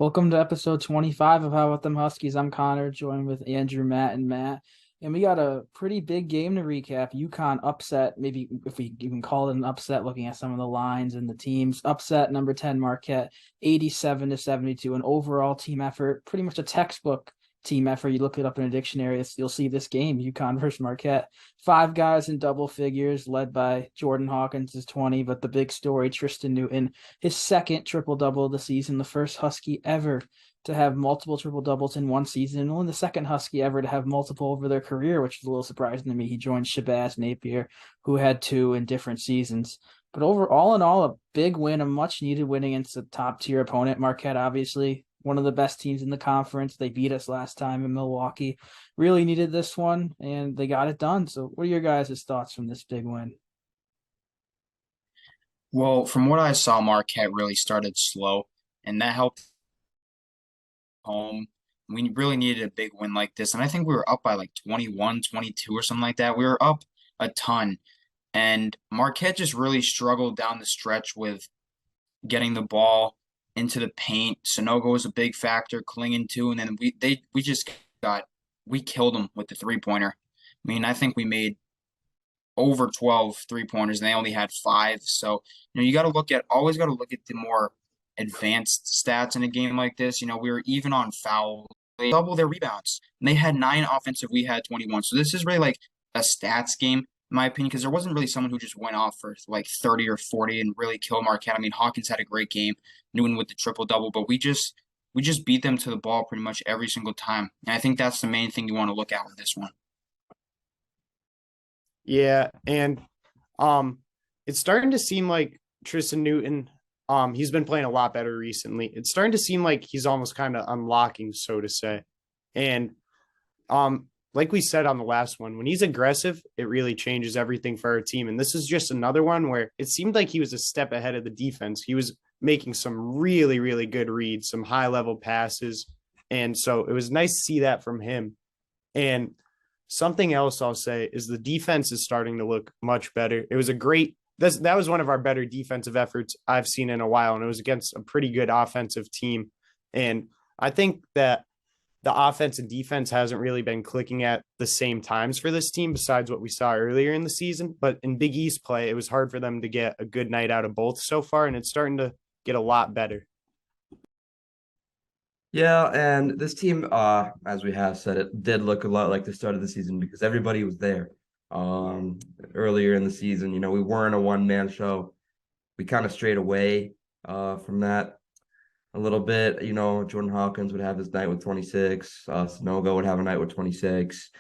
Welcome to episode 25 of How About Them Huskies. I'm Connor, joined with Andrew, Matt, and Matt. And we got a pretty big game to recap. UConn upset, maybe if we even call it an upset, looking at some of the lines and the teams. Upset number 10 Marquette, 87-72. An overall team effort, pretty much a textbook team effort. You look it up in a dictionary, you'll see this game, UConn versus Marquette. Five guys in double figures, led by Jordan Hawkins is 20, but the big story, Tristen Newton, his second triple double of the season, the first Husky ever to have multiple triple doubles in one season, and only the second Husky ever to have multiple over their career, which is a little surprising to me. He joined Shabazz Napier, who had two in different seasons. But overall, in all, a big win, a much needed win against a top tier opponent. Marquette, obviously, one of the best teams in the conference. They beat us last time in Milwaukee. Really needed this one, and they got it done. So, what are your guys' thoughts from this big win? Well, from what I saw, Marquette really started slow, and that helped home. We really needed a big win like this, and I think we were up by like 21, 22 or something like that. We were up a ton, and Marquette just really struggled down the stretch with getting the ball into the paint. Sonogo was a big factor, clinging to, and then we just got we killed them with the three-pointer. I mean, I think we made over 12 3-pointers and they only had five. So, you got to always got to look at the more advanced stats in a game like this. We were even on foul, they double their rebounds. And they had nine offensive, we had 21. So this is really like a stats game, in my opinion, because there wasn't really someone who just went off for like 30 or 40 and really killed Marquette. I mean, Hawkins had a great game, Newton with the triple double, but we just beat them to the ball pretty much every single time. And I think that's the main thing you want to look at with this one. Yeah, and it's starting to seem like Tristen Newton, he's been playing a lot better recently. It's starting to seem like he's almost kind of unlocking, so to say. And like we said on the last one, when he's aggressive, it really changes everything for our team. And this is just another one where it seemed like he was a step ahead of the defense. He was making some really, really good reads, some high level passes. And so it was nice to see that from him. And something else I'll say is the defense is starting to look much better. It was a great that was one of our better defensive efforts I've seen in a while, and it was against a pretty good offensive team. And I think that the offense and defense hasn't really been clicking at the same times for this team besides what we saw earlier in the season. But in Big East play, it was hard for them to get a good night out of both so far, and it's starting to get a lot better. Yeah, and this team, as we have said, it did look a lot like the start of the season because everybody was there. Um, Earlier in the season, we weren't a one-man show. We kind of strayed away from that a little bit. Jordan Hawkins would have his night with 26, Sanogo would have a night with 26,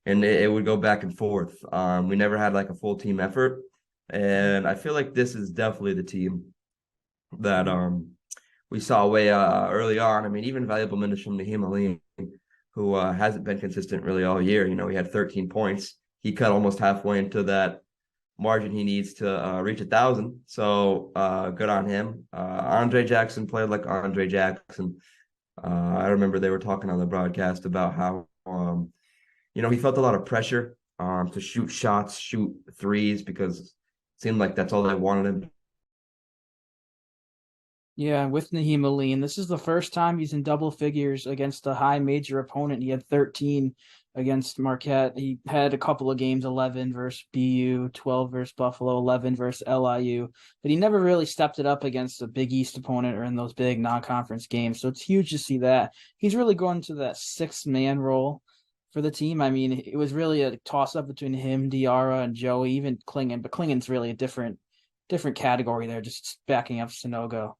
and it would go back and forth. We never had like a full team effort, and I feel like this is definitely the team that we saw way early on. I mean, even valuable minutes from Naheem Ali, who hasn't been consistent really all year. He had 13 points. He cut almost halfway into that margin he needs to reach 1,000. So good on him. Andre Jackson played like Andre Jackson. I remember they were talking on the broadcast about how, he felt a lot of pressure to shoot shots, shoot threes, because it seemed like that's all they wanted him. Yeah, with Naheem Ali, and this is the first time he's in double figures against a high major opponent. He had 13 against Marquette. He had a couple of games, 11 versus BU, 12 versus Buffalo, 11 versus LIU, but he never really stepped it up against a Big East opponent or in those big non-conference games. So it's huge to see that. He's really going to that sixth-man role for the team. I mean, it was really a toss-up between him, Diarra, and Joey, even Klingon, but Klingon's really a different category there, just backing up Sonogo.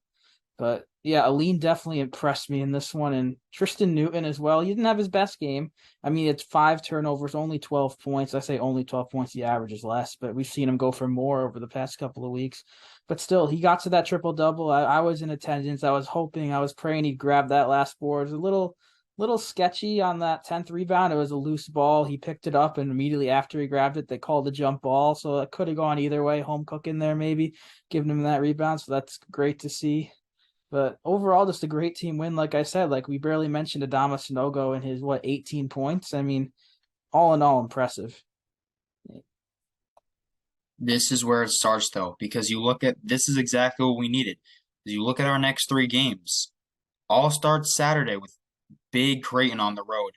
But yeah, Aline definitely impressed me in this one, and Tristen Newton as well. He didn't have his best game. I mean, it's five turnovers, only 12 points. I say only 12 points. The average is less, but we've seen him go for more over the past couple of weeks. But still, he got to that triple double. I was in attendance. I was hoping, I was praying he'd grab that last board. It was a little sketchy on that 10th rebound. It was a loose ball. He picked it up, and immediately after he grabbed it, they called a jump ball. So it could have gone either way. Home cooking there, maybe giving him that rebound. So that's great to see. But overall, just a great team win. Like I said, like we barely mentioned Adama Sinogo and his 18 points. I mean, all in all, impressive. This is where it starts, though, because you look at this is exactly what we needed. You look at our next three games. all starts Saturday with big Creighton on the road.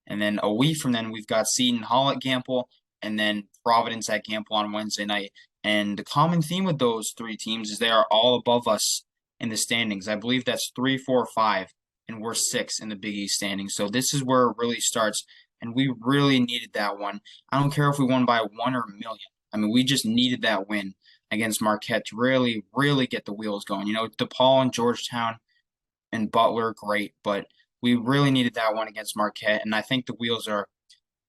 And then a week from then, we've got Seton Hall at Gamble and then Providence at Gamble on Wednesday night. And the common theme with those three teams is they are all above us in the standings. I believe that's 3, 4, 5, and we're 6 in the Big East standings. So this is where it really starts. And we really needed that one. I don't care if we won by 1 or a million. I mean, we just needed that win against Marquette to really, really get the wheels going. DePaul and Georgetown and Butler, great, but we really needed that one against Marquette, and I think the wheels are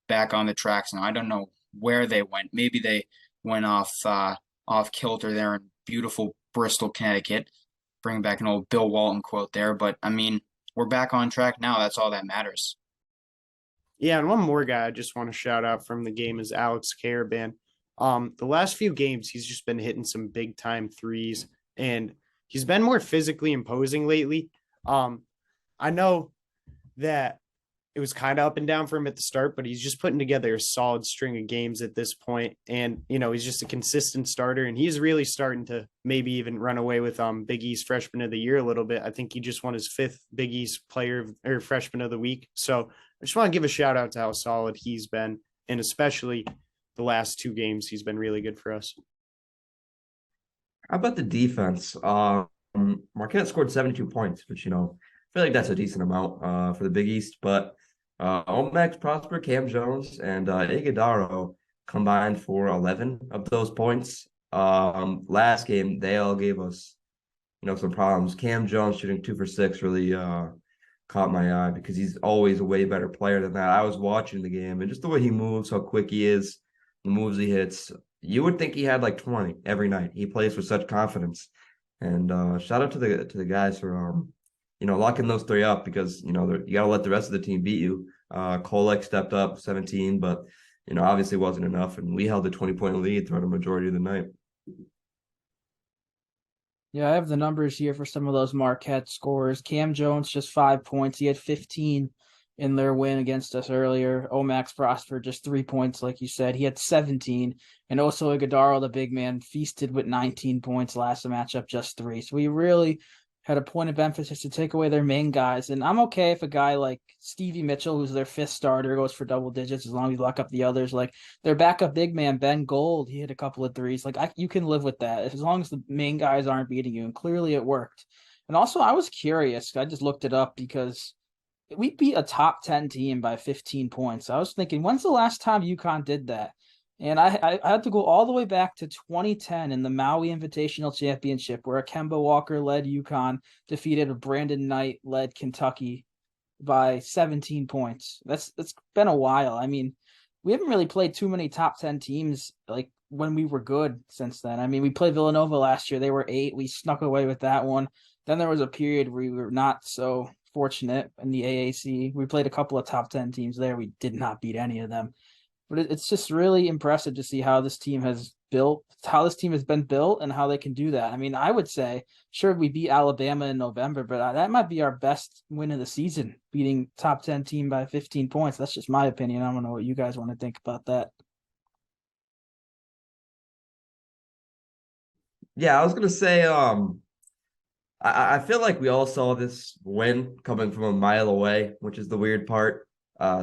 back on the tracks now. I don't know where they went. Maybe they went off kilter there in beautiful Bristol, Connecticut. Bring back an old Bill Walton quote there, but I mean, we're back on track now. That's all that matters. Yeah, and one more guy I just want to shout out from the game is Alex Caravan. The last few games, he's just been hitting some big time threes, and he's been more physically imposing lately. I know that it was kind of up and down for him at the start, but he's just putting together a solid string of games at this point. And, he's just a consistent starter, and he's really starting to maybe even run away with Big East Freshman of the Year a little bit. I think he just won his 5th Big East Player or Freshman of the Week. So I just want to give a shout out to how solid he's been, and especially the last 2 games, he's been really good for us. How about the defense? Marquette scored 72 points, which, I feel like that's a decent amount for the Big East. But Omax Prosper, Cam Jones, and Iguodaro combined for 11 of those points. Last game, they all gave us, some problems. Cam Jones shooting 2 for 6 really caught my eye because he's always a way better player than that. I was watching the game, and just the way he moves, how quick he is, the moves he hits, you would think he had like 20 every night. He plays with such confidence. And shout out to the guys for locking those 3 up because you got to let the rest of the team beat you. Kolek stepped up 17, but obviously wasn't enough, and we held a 20-point lead throughout a majority of the night. Yeah, I have the numbers here for some of those Marquette scores. Cam Jones, just 5 points. He had 15 in their win against us earlier. Omax Prosper, just 3 points, like you said. He had 17. And also Iguodaro, the big man, feasted with 19 points last matchup, just 3. So we really had a point of emphasis to take away their main guys. And I'm okay if a guy like Stevie Mitchell, who's their 5th starter, goes for double digits as long as you lock up the others. Like their backup big man, Ben Gold, he hit a couple of threes. Like you can live with that as long as the main guys aren't beating you. And clearly it worked. And also I was curious. I just looked it up because we beat a top 10 team by 15 points. I was thinking, when's the last time UConn did that? And I had to go all the way back to 2010 in the Maui Invitational Championship, where a Kemba Walker-led UConn defeated a Brandon Knight-led Kentucky by 17 points. It's been a while. I mean, we haven't really played too many top 10 teams like when we were good since then. I mean, we played Villanova last year. They were 8. We snuck away with that one. Then there was a period where we were not so fortunate in the AAC. We played a couple of top 10 teams there. We did not beat any of them. But it's just really impressive to see how this team has been built and how they can do that. I mean, I would say, sure, we beat Alabama in November, but that might be our best win of the season, beating top 10 team by 15 points. That's just my opinion. I don't know what you guys want to think about that. Yeah, I was gonna say, I feel like we all saw this win coming from a mile away, which is the weird part.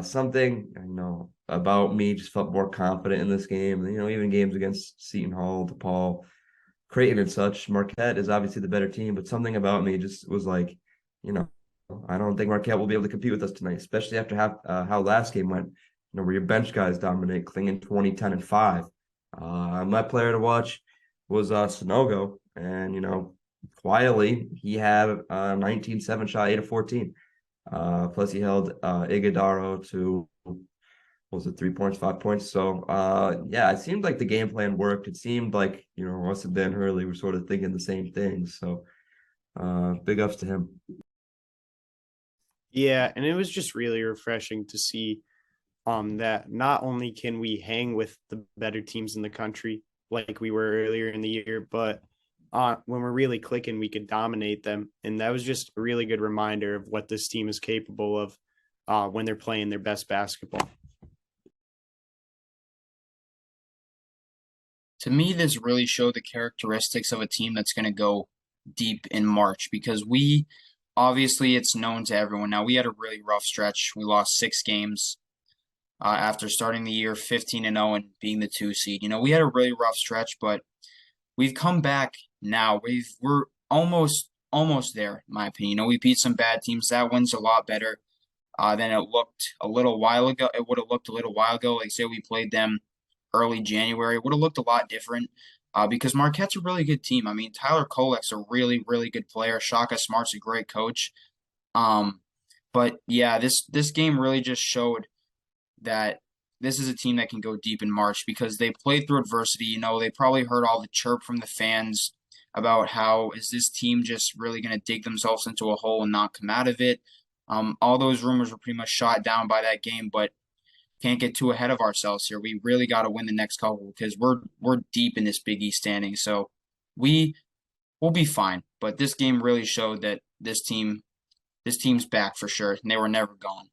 Something about me just felt more confident in this game. Even games against Seton Hall, DePaul, Creighton, and such. Marquette is obviously the better team, but something about me just was like, I don't think Marquette will be able to compete with us tonight, especially after how last game went. Where your bench guys dominate, Klingen 20, 10, and 5. My player to watch was Sonogo, and quietly he had a 19-7 shot, 8 of 14. Plus he held Iguodaro to, was it 3 points, 5 points? So yeah, it seemed like the game plan worked. It seemed like us and Dan Hurley were sort of thinking the same things. So big ups to him. Yeah, and it was just really refreshing to see that not only can we hang with the better teams in the country like we were earlier in the year, but when we're really clicking, we could dominate them. And that was just a really good reminder of what this team is capable of when they're playing their best basketball. To me, this really showed the characteristics of a team that's going to go deep in March because we obviously it's known to everyone now. We had a really rough stretch. We lost 6 games after starting the year 15-0 and being the 2 seed. We had a really rough stretch, but we've come back now. We're almost there, in my opinion. We beat some bad teams. That one's a lot better than it looked a little while ago. It would have looked a little while ago. Like say we played them early January, it would have looked a lot different. Because Marquette's a really good team. I mean, Tyler Kolek's a really, really good player. Shaka Smart's a great coach. Um, but yeah, this game really just showed that this is a team that can go deep in March because they played through adversity. They probably heard all the chirp from the fans about how is this team just really going to dig themselves into a hole and not come out of it. All those rumors were pretty much shot down by that game, but can't get too ahead of ourselves here. We really got to win the next couple because we're deep in this Big East standing. So we'll be fine. But this game really showed that this team's back for sure, and they were never gone.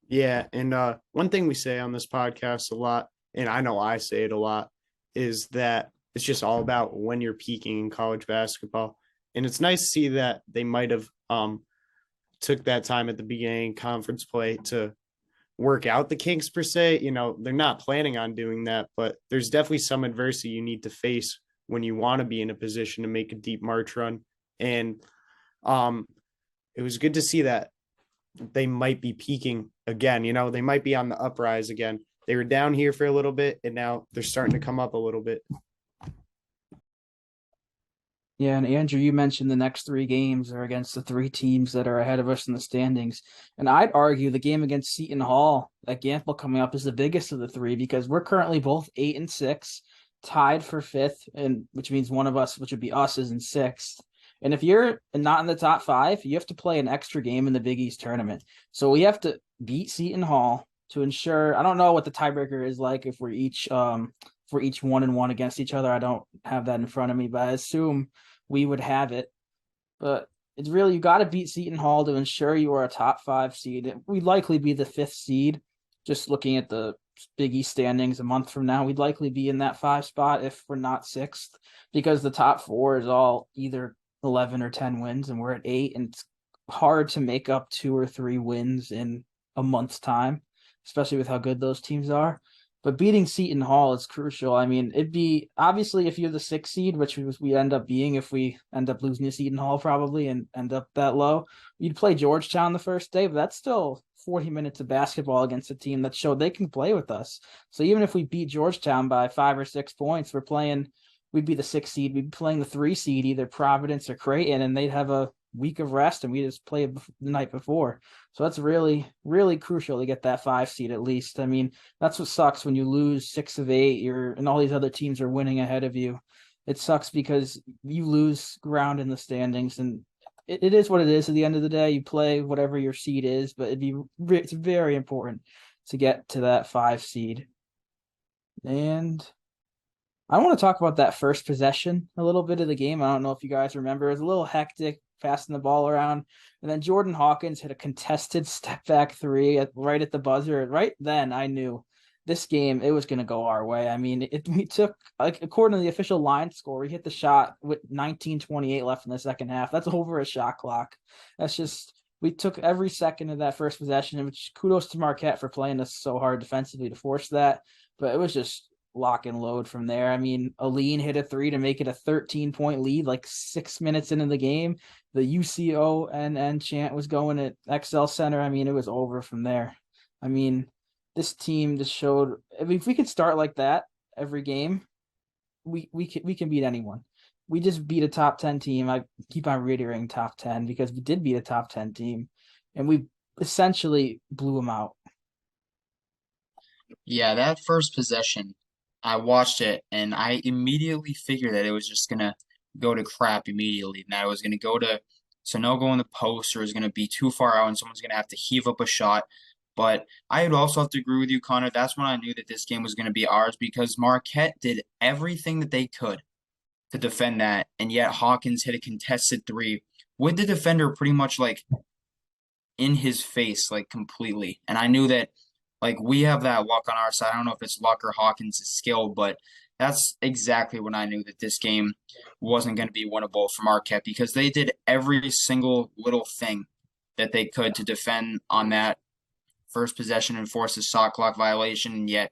Yeah, and one thing we say on this podcast a lot, and I know I say it a lot, is that it's just all about when you're peaking in college basketball. And it's nice to see that they might have took that time at the beginning conference play to work out the kinks per se. They're not planning on doing that, but there's definitely some adversity you need to face when you want to be in a position to make a deep March run. And it was good to see that they might be peaking again. They might be on the uprise again. They were down here for a little bit, and now they're starting to come up a little bit. Yeah, and Andrew, you mentioned the next 3 games are against the 3 teams that are ahead of us in the standings. And I'd argue the game against Seton Hall, that Gamble coming up, is the biggest of the 3 because we're currently both 8-6, tied for 5th, and which means one of us, which would be us, is in 6th. And if you're not in the top 5, you have to play an extra game in the Big East tournament. So we have to beat Seton Hall to ensure. I don't know what the tiebreaker is like if we're each 1-1 against each other. I don't have that in front of me, but I assume we would have it. But it's really, you got to beat Seton Hall to ensure you are a top 5 seed. We'd likely be the 5th seed. Just looking at the Big East standings a month from now, we'd likely be in that 5 spot if we're not 6th, because the top 4 is all either 11 or 10 wins, and we're at 8, and it's hard to make up 2 or 3 wins in a month's time, especially with how good those teams are. But beating Seton Hall is crucial. I mean, it'd be obviously if you're the 6th seed, which we end up being if we end up losing to Seton Hall probably and end up that low, you'd play Georgetown the first day, but that's still 40 minutes of basketball against a team that showed they can play with us. So even if we beat Georgetown by 5 or 6 points, we'd be the 6th seed. We'd be playing the 3 seed, either Providence or Creighton, and they'd have a week of rest, and we just play the night before. So that's really, really crucial to get that 5 seed at least. I mean, that's what sucks when you lose 6 of 8, and all these other teams are winning ahead of you. It sucks because you lose ground in the standings, and it is what it is. At the end of the day, you play whatever your seed is, but it's very important to get to that 5 seed. And I want to talk about that first possession, a little bit of the game. I don't know if you guys remember. It was a little hectic, passing the ball around. And then Jordan Hawkins hit a contested step back 3 right at the buzzer. Right then, I knew this game, it was going to go our way. I mean, we took, like, according to the official line score, we hit the shot with 19:28 left in the second half. That's over a shot clock. That's just, we took every second of that first possession, which kudos to Marquette for playing us so hard defensively to force that. But it was just lock and load from there. I mean, Aline hit a 3 to make it a 13-point lead, like 6 minutes into the game. The UCONN chant was going at XL Center. I mean, it was over from there. I mean, this team just showed. I mean, if we could start like that every game, we can beat anyone. We just beat a top 10 team. I keep on reiterating top 10 because we did beat a top 10 team, and we essentially blew them out. Yeah, that first possession, I watched it and I immediately figured that it was just gonna go to crap immediately, and that it was gonna go to Sanogo in the post, or it was gonna be too far out and someone's gonna have to heave up a shot. But I would also have to agree with you, Connor. That's when I knew that this game was gonna be ours because Marquette did everything that they could to defend that, and yet Hawkins hit a contested 3 with the defender pretty much like in his face, like completely. And I knew that Like we have that luck on our side. I don't know if it's luck or Hawkins' skill, but that's exactly when I knew that this game wasn't going to be winnable for Marquette because they did every single little thing that they could to defend on that first possession and force a shot clock violation, and yet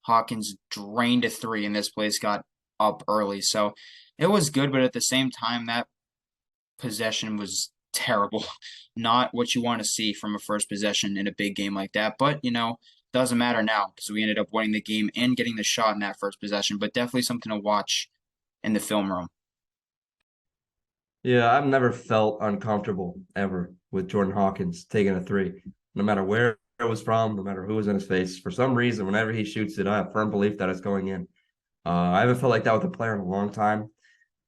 Hawkins drained a three, and this place got up early. So it was good, but at the same time, that possession was terrible. Not what you want to see from a first possession in a big game like that. But, doesn't matter now because we ended up winning the game and getting the shot in that first possession. But definitely something to watch in the film room. Yeah, I've never felt uncomfortable ever with Jordan Hawkins taking a three, no matter where it was from, no matter who was in his face. For some reason, whenever he shoots it, I have firm belief that it's going in. I haven't felt like that with a player in a long time.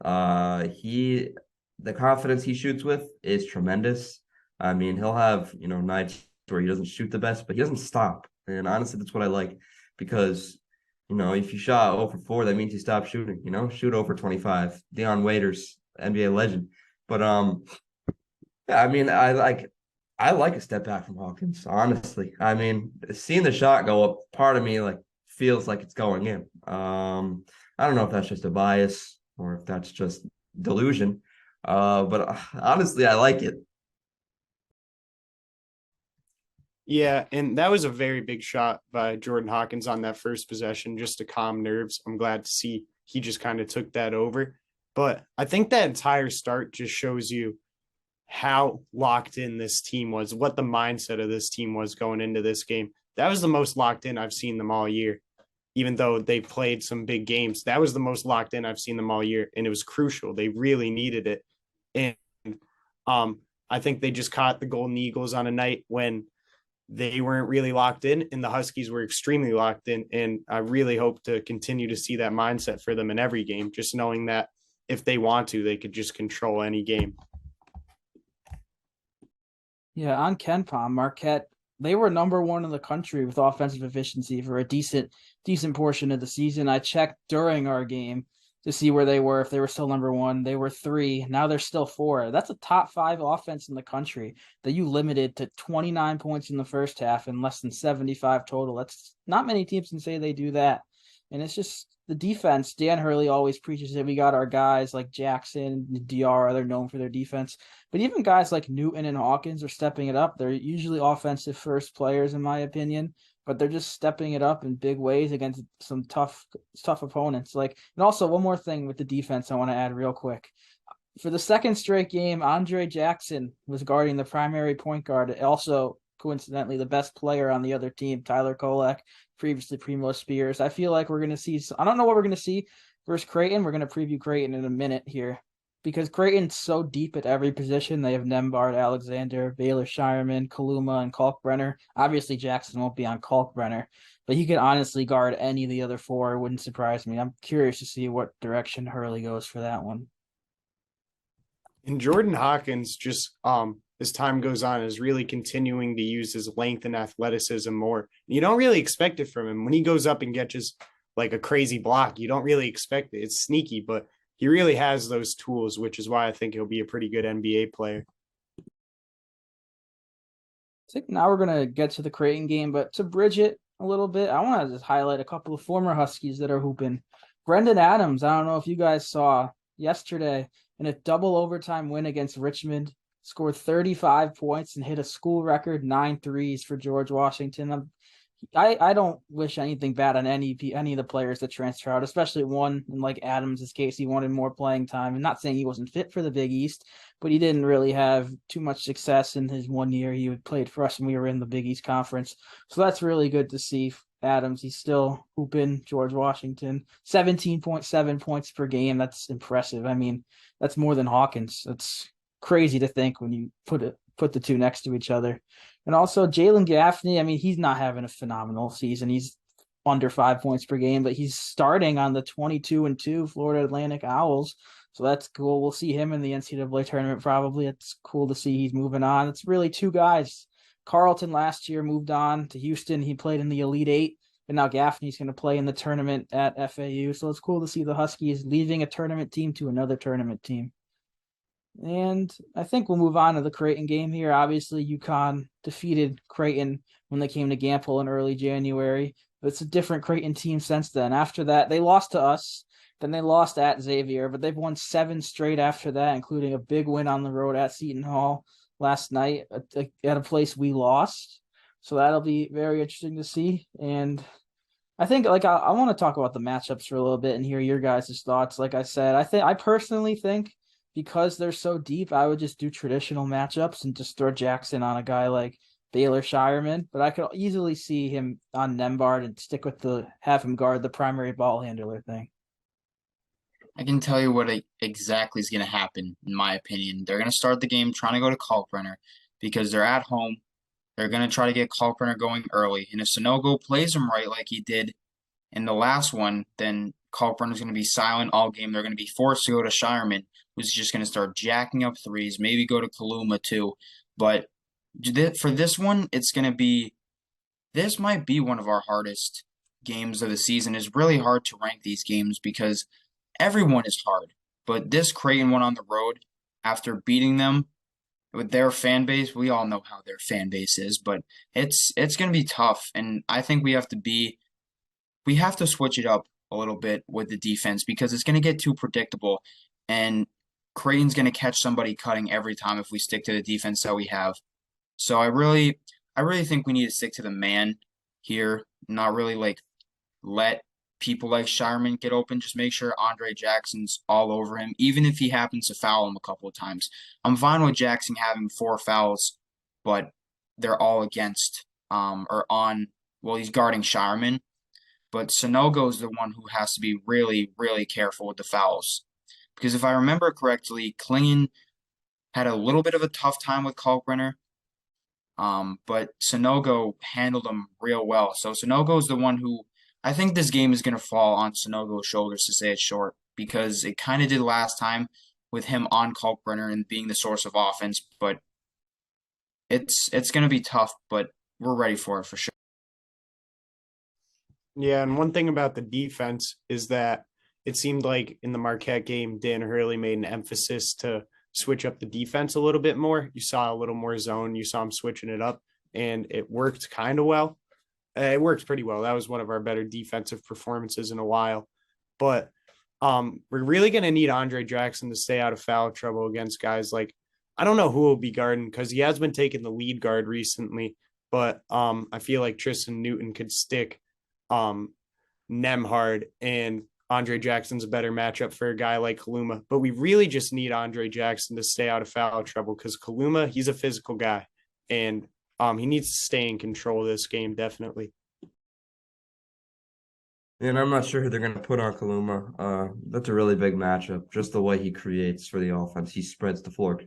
The confidence he shoots with is tremendous. I mean, he'll have, nights where he doesn't shoot the best, but he doesn't stop. And honestly, that's what I like because, if you shot 0 for 4, that means you stop shooting, shoot 0 for 25. Dion Waiters, NBA legend. But yeah, I mean, I like a step back from Hawkins, honestly. I mean, seeing the shot go up, part of me like feels like it's going in. I don't know if that's just a bias or if that's just delusion. But honestly, I like it. Yeah, and that was a very big shot by Jordan Hawkins on that first possession just to calm nerves. I'm glad to see he just kind of took that over. But I think that entire start just shows you how locked in this team was, what the mindset of this team was going into this game. That was the most locked in I've seen them all year. Even though they played some big games, that was the most locked in I've seen them all year. And it was crucial. They really needed it. And I think they just caught the Golden Eagles on a night when they weren't really locked in and the Huskies were extremely locked in. And I really hope to continue to see that mindset for them in every game, just knowing that if they want to, they could just control any game. Yeah, on KenPom, Marquette, they were number one in the country with offensive efficiency for a decent portion of the season. I checked during our game to see where they were. If they were still number one, they were 3. Now they're still 4. That's a top 5 offense in the country that you limited to 29 points in the first half and less than 75 total. That's not many teams can say they do that. And it's just the defense. Dan Hurley always preaches that we got our guys like Jackson, DR, they're known for their defense. But even guys like Newton and Hawkins are stepping it up. They're usually offensive first players, in my opinion, but they're just stepping it up in big ways against some tough opponents. And also one more thing with the defense I want to add real quick. For the second straight game, Andre Jackson was guarding the primary point guard. Also, coincidentally, the best player on the other team, Tyler Kolek, previously Primo Spears. I feel like we're going to see, I don't know what we're going to see versus Creighton. We're going to preview Creighton in a minute here because Creighton's so deep at every position. They have Nembhard, Alexander, Baylor Shireman, Kaluma, and Kalkbrenner. Obviously, Jackson won't be on Kalkbrenner, but he could honestly guard any of the other 4. It wouldn't surprise me. I'm curious to see what direction Hurley goes for that one. And Jordan Hawkins just as time goes on is really continuing to use his length and athleticism more. You don't really expect it from him. When he goes up and catches like a crazy block, you don't really expect it. It's sneaky, but he really has those tools, which is why I think he'll be a pretty good NBA player. I think now we're going to get to the Creighton game, but to bridge it a little bit, I want to just highlight a couple of former Huskies that are hooping. Brendan Adams, I don't know if you guys saw yesterday in a double overtime win against Richmond, scored 35 points and hit a school record 9 threes for George Washington. I don't wish anything bad on any of the players that transfer out, especially one in like Adams' case. He wanted more playing time. I'm not saying he wasn't fit for the Big East, but he didn't really have too much success in his 1 year. He had played for us when we were in the Big East Conference. So that's really good to see. Adams, he's still hooping. George Washington, 17.7 points per game. That's impressive. I mean, that's more than Hawkins. That's crazy to think when you put the two next to each other. And also Jalen Gaffney, I mean, he's not having a phenomenal season. He's under 5 points per game, but he's starting on the 22-2 Florida Atlantic Owls. So that's cool. We'll see him in the NCAA tournament probably. It's cool to see he's moving on. It's really 2 guys. Carlton last year moved on to Houston. He played in the Elite 8, and now Gaffney's going to play in the tournament at FAU. So it's cool to see the Huskies leaving a tournament team to another tournament team. And I think we'll move on to the Creighton game here. Obviously, UConn defeated Creighton when they came to Gampel in early January, but it's a different Creighton team since then. After that, they lost to us, then they lost at Xavier, but they've won 7 straight after that, including a big win on the road at Seton Hall last night at a place we lost. So that'll be very interesting to see. And I think I want to talk about the matchups for a little bit and hear your guys' thoughts. Like I said, I personally think because they're so deep, I would just do traditional matchups and just throw Jackson on a guy like Baylor Shireman. But I could easily see him on Nembhard and stick with have him guard the primary ball handler thing. I can tell you what exactly is going to happen, in my opinion. They're going to start the game trying to go to Kalkbrenner because they're at home. They're going to try to get Kalkbrenner going early. And if Sanogo plays him right like he did in the last one, then Kalkbrenner's going to be silent all game. They're going to be forced to go to Shireman, who's just going to start jacking up threes, maybe go to Kaluma too. But for this one, this might be one of our hardest games of the season. It's really hard to rank these games because everyone is hard. But this Creighton one on the road, after beating them with their fan base, we all know how their fan base is, but it's going to be tough. And I think we have to switch it up a little bit with the defense because it's going to get too predictable. And Creighton's going to catch somebody cutting every time if we stick to the defense that we have. So I really think we need to stick to the man here, not really let people like Shireman get open. Just make sure Andre Jackson's all over him, even if he happens to foul him a couple of times. I'm fine with Jackson having 4 fouls, but they're all against he's guarding Shireman. But Sanogo's the one who has to be really, really careful with the fouls. Because if I remember correctly, Klingon had a little bit of a tough time with Kalkbrenner. But Sanogo handled him real well. So Sanogo's the one who I think this game is going to fall on Sanogo's shoulders, to say it short, because it kind of did last time with him on Kalkbrenner and being the source of offense. But it's going to be tough, but we're ready for it for sure. Yeah, and one thing about the defense is that it seemed like in the Marquette game, Dan Hurley made an emphasis to switch up the defense a little bit more. You saw a little more zone. You saw him switching it up, and it worked kind of well. It worked pretty well. That was one of our better defensive performances in a while. But we're really going to need Andre Jackson to stay out of foul trouble against guys like, I don't know who will be guarding because he has been taking the lead guard recently, but I feel like Tristen Newton could stick Nembhard, and Andre Jackson's a better matchup for a guy like Kaluma. But we really just need Andre Jackson to stay out of foul trouble because Kaluma, he's a physical guy, and he needs to stay in control of this game, definitely. And I'm not sure who they're going to put on Kaluma. That's a really big matchup. Just the way he creates for the offense. He spreads the floor,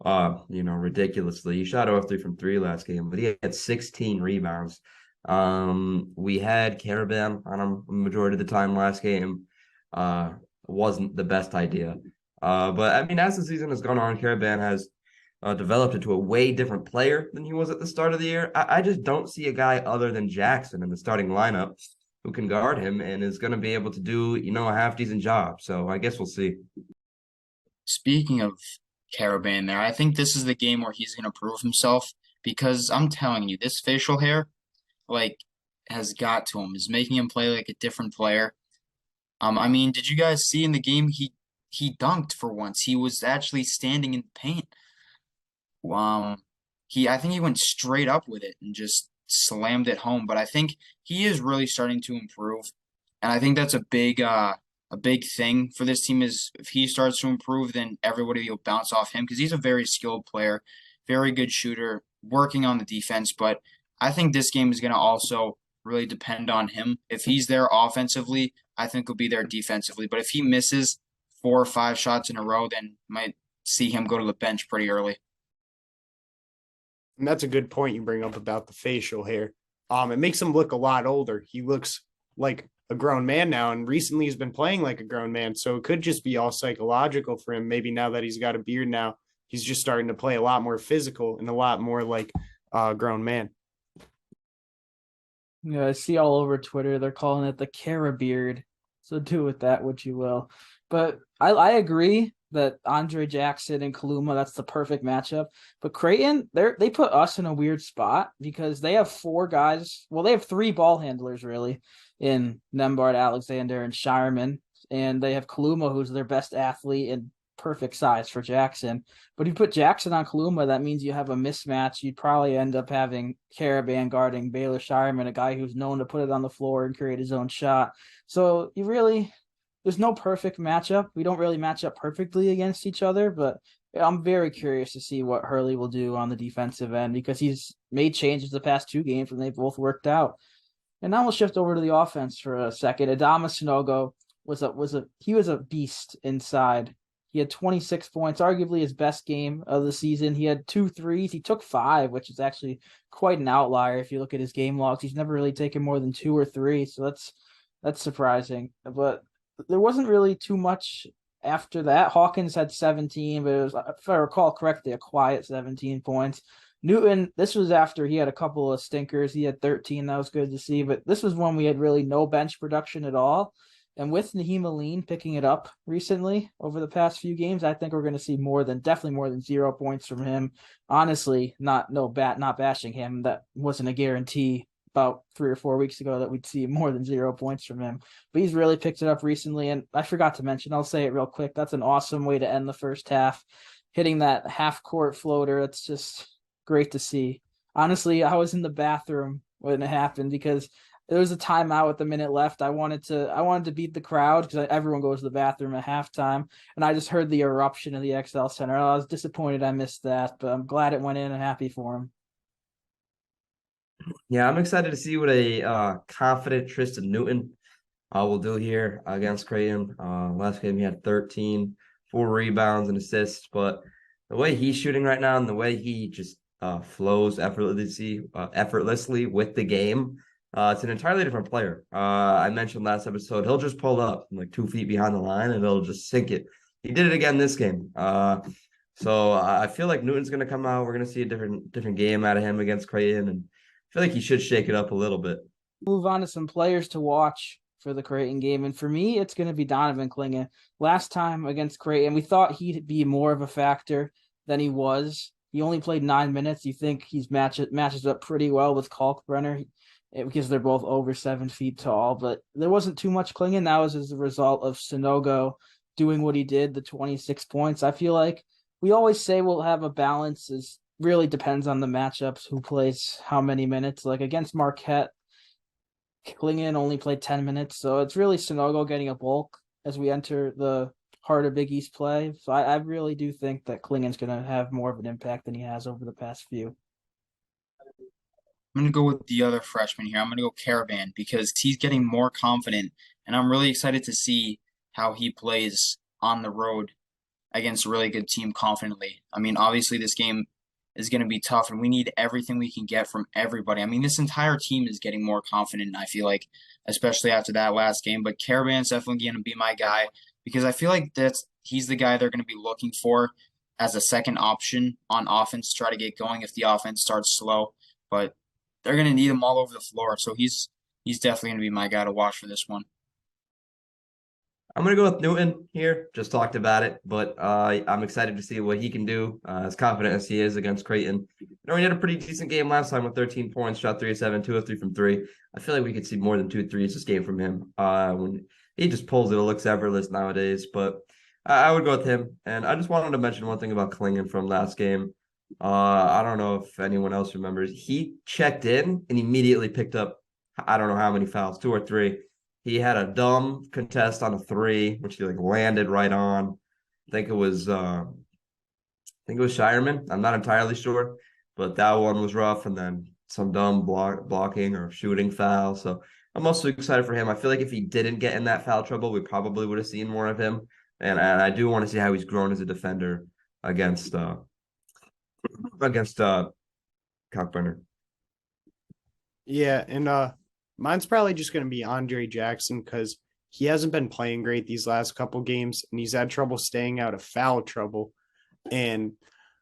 ridiculously. He shot 0 3 from 3 last game, but he had 16 rebounds. We had Caravan on him a majority of the time last game. Wasn't the best idea. But I mean, as the season has gone on, Caravan has developed into a way different player than he was at the start of the year. I just don't see a guy other than Jackson in the starting lineup who can guard him and is going to be able to do, a half decent job. So I guess we'll see. Speaking of Caravan there, I think this is the game where he's going to prove himself because I'm telling you, this facial hair, has got to him, is making him play like a different player. I mean, did you guys see in the game he dunked for once? He was actually standing in the paint. I think he went straight up with it and just slammed it home. But I think he is really starting to improve, and I think that's a big thing for this team. Is if he starts to improve, then everybody will bounce off him because he's a very skilled player, very good shooter, working on the defense. But I think this game is going to also really depend on him. If he's there offensively, I think he'll be there defensively. But if he misses 4 or 5 shots in a row, then might see him go to the bench pretty early. And that's a good point you bring up about the facial hair. It makes him look a lot older. He looks like a grown man now, and recently he's been playing like a grown man. So it could just be all psychological for him. Maybe now that he's got a beard now, he's just starting to play a lot more physical and a lot more like a grown man. Yeah, I see all over Twitter they're calling it the Cara beard. So do with that what you will. But I agree that Andre Jackson and Kaluma, that's the perfect matchup. But Creighton, they put us in a weird spot because they have four guys. Well, they have three ball handlers really in Nembhard, Alexander, and Shireman. And they have Kaluma, who's their best athlete and perfect size for Jackson. But if you put Jackson on Kaluma, that means you have a mismatch. You'd probably end up having Caravan guarding Baylor Shireman, a guy who's known to put it on the floor and create his own shot. So there's no perfect matchup. We don't really match up perfectly against each other, but I'm very curious to see what Hurley will do on the defensive end because he's made changes the past two games and they both worked out. And now we'll shift over to the offense for a second. Adama Sanogo was a beast inside. He had 26 points, arguably his best game of the season. He had 2 threes. He took 5, which is actually quite an outlier if you look at his game logs. He's never really taken more than 2 or 3, so that's surprising. But there wasn't really too much after that. Hawkins had 17, but it was, if I recall correctly, a quiet 17 points. Newton, this was after he had a couple of stinkers. He had 13. That was good to see. But this was when we had really no bench production at all. And with Naheem Aline picking it up recently over the past few games, I think we're going to see definitely more than 0 points from him. Honestly, not bashing him. That wasn't a guarantee about 3 or 4 weeks ago that we'd see more than 0 points from him. But he's really picked it up recently. And I forgot to mention, I'll say it real quick. That's an awesome way to end the first half. Hitting that half court floater. It's just great to see. Honestly, I was in the bathroom when it happened because there was a timeout with a minute left. I wanted to beat the crowd because everyone goes to the bathroom at halftime, and I just heard the eruption of the XL Center. I was disappointed I missed that, but I'm glad it went in and happy for him. Yeah, I'm excited to see what a confident Tristen Newton will do here against Creighton. Last game he had 13, 4 rebounds and assists, but the way he's shooting right now and the way he just flows effortlessly with the game. It's an entirely different player. I mentioned last episode, he'll just pull up like 2 feet behind the line and he'll just sink it. He did it again this game. So I feel like Newton's going to come out. We're going to see a different game out of him against Creighton, and I feel like he should shake it up a little bit. Move on to some players to watch for the Creighton game, and for me, it's going to be Donovan Clingan. Last time against Creighton, we thought he'd be more of a factor than he was. He only played 9 minutes. You think he's matches up pretty well with Kalkbrenner because they're both over 7 feet tall, but there wasn't too much Clingan. That was as a result of Sanogo doing what he did, the 26 points. I feel like we always say we'll have a balance. It really depends on the matchups, who plays how many minutes. Like against Marquette, Clingan only played 10 minutes, so it's really Sanogo getting a bulk as we enter the heart of Big East play. So I really do think that Clingan's going to have more of an impact than he has over the past few. I'm going to go with the other freshman here. I'm going to go Caravan because he's getting more confident, and I'm really excited to see how he plays on the road against a really good team confidently. I mean, obviously this game is going to be tough, and we need everything we can get from everybody. I mean, this entire team is getting more confident, I feel like, especially after that last game. But Caravan's definitely going to be my guy because I feel like he's the guy they're going to be looking for as a second option on offense to try to get going if the offense starts slow. But they're going to need him all over the floor, so he's definitely going to be my guy to watch for this one. I'm going to go with Newton here. Just talked about it, but I'm excited to see what he can do, as confident as he is against Creighton. He had a pretty decent game last time with 13 points, shot 3 of 7, 2 of 3 from 3. I feel like we could see more than 2 threes this game from him. When he just pulls it looks effortless nowadays, but I would go with him. And I just wanted to mention one thing about Clingan from last game. I don't know if anyone else remembers. He checked in and immediately picked up, I don't know how many fouls, 2 or 3. He had a dumb contest on a 3, which he landed right on. I think it was Shireman. I'm not entirely sure, but that one was rough. And then some dumb blocking or shooting foul. So I'm also excited for him. I feel like if he didn't get in that foul trouble, we probably would have seen more of him. And I do want to see how he's grown as a defender against Kalkbrenner. Yeah, and mine's probably just going to be Andre Jackson because he hasn't been playing great these last couple games, and he's had trouble staying out of foul trouble. And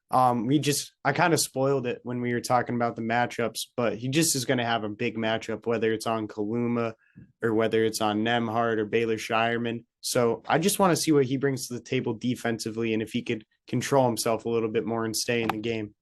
I kind of spoiled it when we were talking about the matchups, but he just is going to have a big matchup, whether it's on Kaluma or whether it's on Nemhard or Baylor Shireman. So I just want to see what he brings to the table defensively and if he could control himself a little bit more and stay in the game.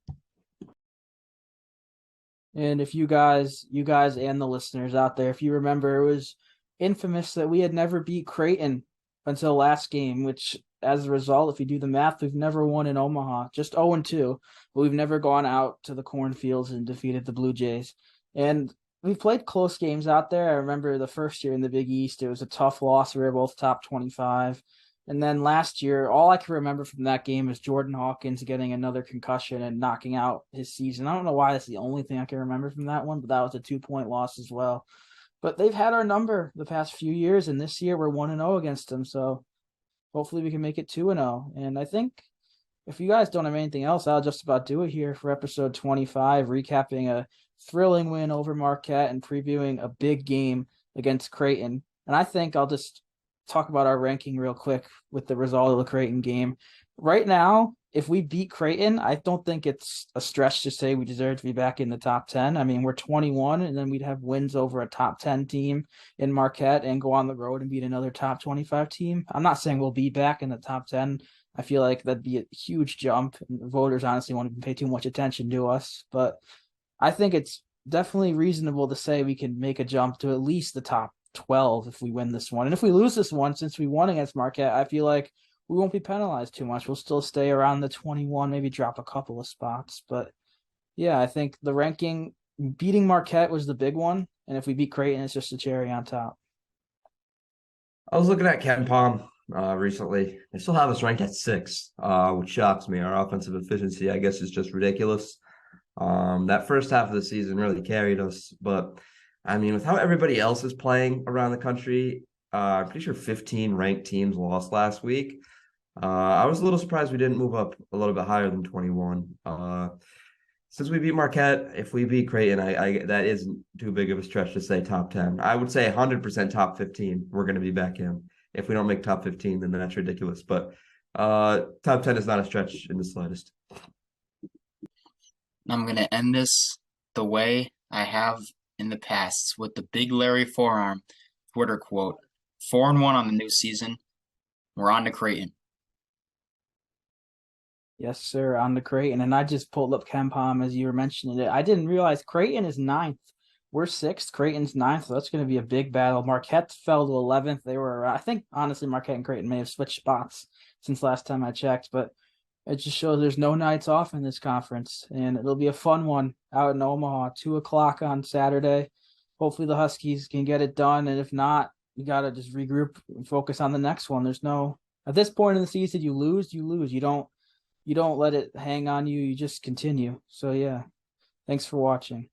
And if you guys and the listeners out there, if you remember, it was infamous that we had never beat Creighton until last game, which as a result, if you do the math, we've never won in Omaha, just 0-2, but we've never gone out to the cornfields and defeated the Blue Jays. And we've played close games out there. I remember the first year in the Big East, it was a tough loss. We were both top 25. And then last year, all I can remember from that game is Jordan Hawkins getting another concussion and knocking out his season. I don't know why that's the only thing I can remember from that one, but that was a 2-point loss as well. But they've had our number the past few years, and this year we're 1-0 against them. So hopefully we can make it 2-0. And I think if you guys don't have anything else, I'll just about do it here for episode 25, recapping a thrilling win over Marquette and previewing a big game against Creighton. And I think I'll just talk about our ranking real quick with the result of the Creighton game. Right now, if we beat Creighton, I don't think it's a stretch to say we deserve to be back in the top 10. I mean, we're 21, and then we'd have wins over a top 10 team in Marquette and go on the road and beat another top 25 team. I'm not saying we'll be back in the top 10. I feel like that'd be a huge jump. And voters honestly won't pay too much attention to us, but I think it's definitely reasonable to say we can make a jump to at least the top 12 if we win this one. And if we lose this one, since we won against Marquette, I feel like we won't be penalized too much. We'll still stay around the 21, maybe drop a couple of spots. But yeah, I think the ranking, beating Marquette was the big one. And if we beat Creighton, it's just a cherry on top. I was looking at Ken Palm recently. They still have us ranked at 6, which shocks me. Our offensive efficiency, I guess, is just ridiculous. That first half of the season really carried us, but I mean, with how everybody else is playing around the country, I'm pretty sure 15 ranked teams lost last week. I was a little surprised we didn't move up a little bit higher than 21. Since we beat Marquette, if we beat Creighton, I that isn't too big of a stretch to say top 10. I would say 100% top 15. We're going to be back in. If we don't make top 15, then that's ridiculous. But top 10 is not a stretch in the slightest. I'm going to end this the way I have in the past with the Big Larry Forearm Twitter quote. 4-1 on the new season. We're on to Creighton. Yes, sir, on the Creighton. And I just pulled up Ken Palm as you were mentioning it. I didn't realize Creighton is 9th. We're 6th. Creighton's 9th. So that's going to be a big battle. Marquette fell to 11th. They were, I think, honestly, Marquette and Creighton may have switched spots since last time I checked. But it just shows there's no nights off in this conference. And it'll be a fun one out in Omaha, 2 o'clock on Saturday. Hopefully the Huskies can get it done. And if not, you got to just regroup and focus on the next one. There's no, at this point in the season, you lose, you lose. You don't let it hang on you. You just continue. So, yeah, thanks for watching.